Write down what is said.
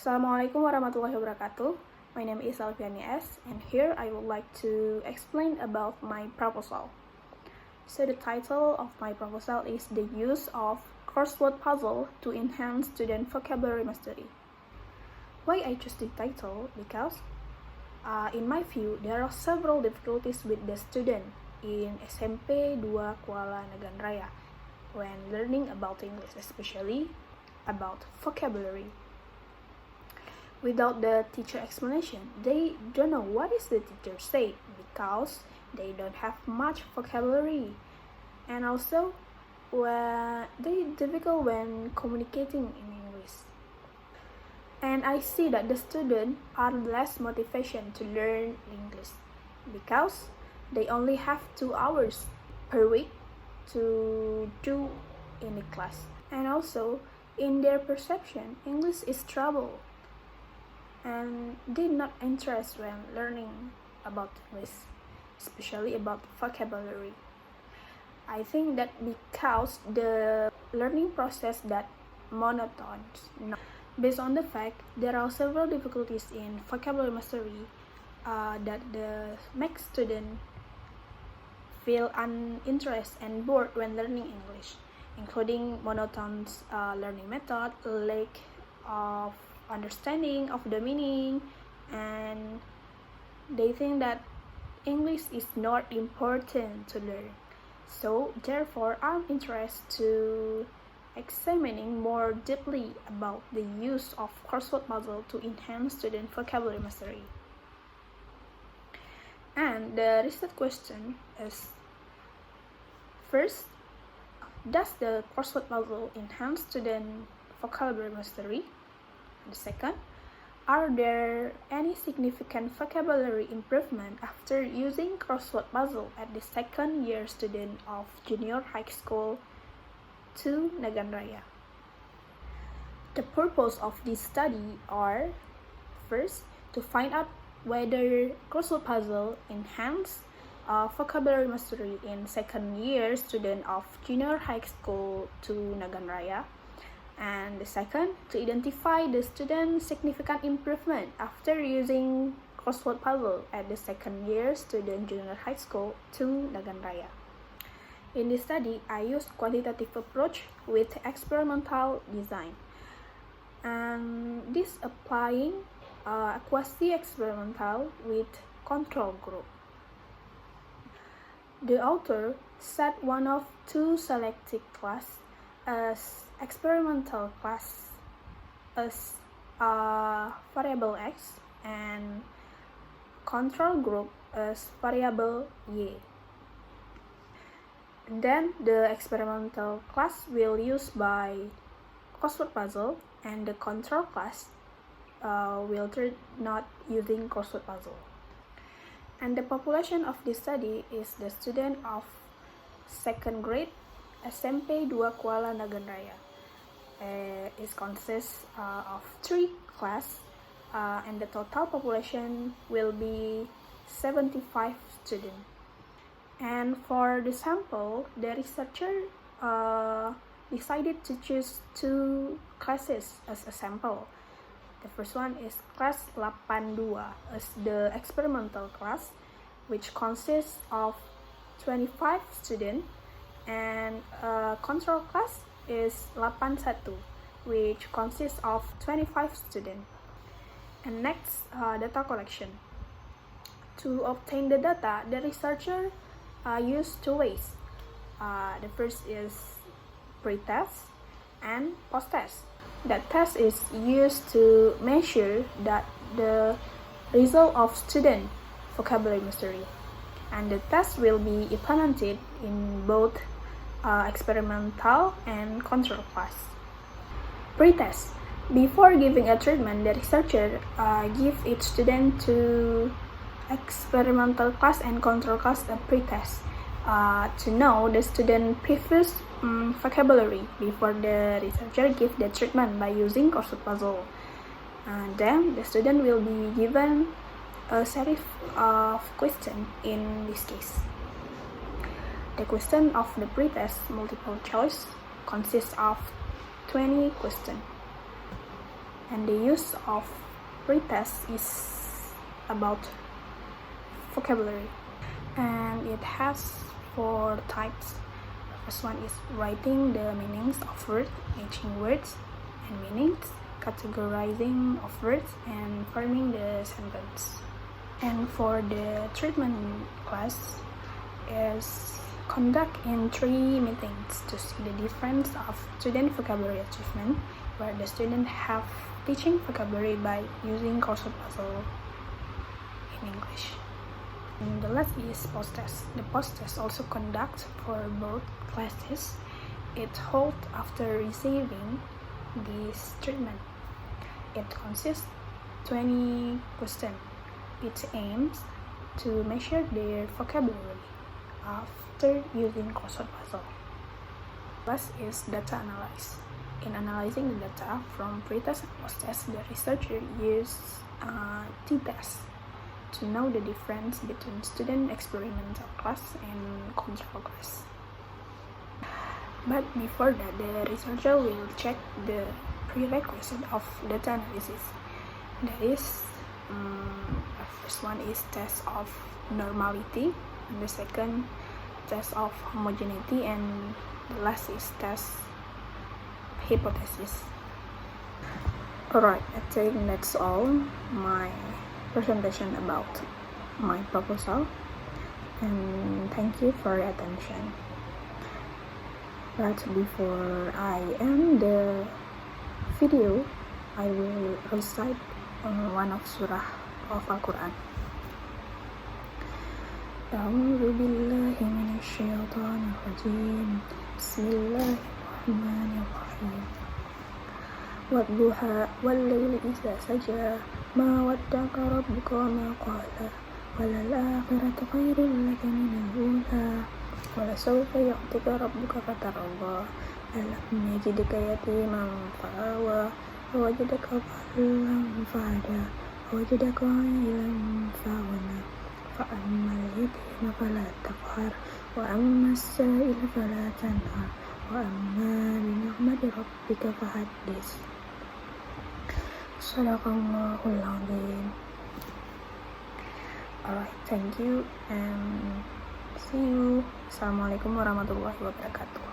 Assalamualaikum warahmatullahi wabarakatuh. My name is Alfiani S. and here I would like to explain about my proposal. So the title of my proposal is The Use of Crossword Puzzle to Enhance Student Vocabulary Mastery. Why I choose the title? Because in my view, there are several difficulties with the student in SMP 2 Kuala Nagan Raya when learning about English, especially about vocabulary. Without the teacher explanation, they don't know what is the teacher say because they don't have much vocabulary, and also they difficult when communicating in English. And I see that the students are less motivation to learn English because they only have 2 hours per week to do in the class. And also, in their perception, English is trouble, and they not interested when learning about English, especially about vocabulary. I think that because the learning process that monotonous. Based on the fact there are several difficulties in vocabulary mastery that make student feel uninterested and bored when learning English, including monotonous learning method, lack of understanding of the meaning, and they think that English is not important to learn. So therefore, I'm interested to examining more deeply about the use of crossword puzzle to enhance student vocabulary mastery. And the research question is: first, does the crossword puzzle enhance student vocabulary mastery? The second, are there any significant vocabulary improvement after using crossword puzzle at the second year student of junior high school to Nagan Raya? The purpose of this study are: first, to find out whether crossword puzzle enhance vocabulary mastery in second year student of junior high school to Nagan Raya. And the second, to identify the student's significant improvement after using crossword puzzle at the second year student junior high school to Nagan Raya. In this study, I used quantitative approach with experimental design, and this applying quasi-experimental with control group. The author set one of 2 selected class as experimental class as variable x and control group as variable y. And then the experimental class will use by crossword puzzle, and the control class will not using crossword puzzle. And the population of this study is the student of second grade SMP 2 Kuala Nagan Raya. It consists of 3 classes, and the total population will be 75 students. And for the sample, the researcher decided to choose 2 classes as a sample. The first one is class 82 as the experimental class, which consists of 25 students, and control class is 81, which consists of 25 students. And next, data collection. To obtain the data, the researcher used 2 ways. The first is pre-test and post-test. That test is used to measure that the result of student vocabulary mastery, and the test will be implemented in both experimental and control class. Pre-test. Before giving a treatment, the researcher give each student to experimental class and control class a pre-test to know the student previous vocabulary before the researcher give the treatment by using crossword puzzle. And then the student will be given a series of questions in this case. The question of the pre-test multiple choice consists of 20 questions. And the use of pretest is about vocabulary, and it has 4 types. The first one is writing the meanings of words, matching words and meanings, categorizing of words, and forming the sentence. And for the treatment class is conduct in 3 meetings to see the difference of student vocabulary achievement, where the student have teaching vocabulary by using crossword puzzle in English. And the last is post-test. The post-test also conduct for both classes. It holds after receiving this treatment. It consists 20 questions. It aims to measure their vocabulary after using crossword puzzle. Last is data analysis. In analyzing the data from pre-test and post-test, the researcher used t-tests to know the difference between student experimental class and control class. But before that, the researcher will check the prerequisite of data analysis. That is, the first one is test of normality, and the second test of homogeneity, and the last is test hypothesis. Alright, I think that's all my presentation about my proposal, and thank you for your attention. But before I end the video, I will recite one of surah of Al-Quran. A'udzu billahi minasyaitonir rajim. Bismillahirrahmanirrahim. Wadduha wal-laili idza saja ma wadda'aka rabbuka wa ma qala walal-akhiratu khairul laka minal ula walasawfa yu'tika rabbuka fatarda alam yajidka yatiman fa'awa wawajadaka dhallan fahada wawajadaka 'ailan fa'aghnaa fa'ammal yatima fala taqhar wa ammas sa'ila fala tanhar wa amma bi ni'mati rabbika fahaddits. Sadaqallahul azim. Alright, thank you and see you. Assalamualaikum warahmatullahi wabarakatuh.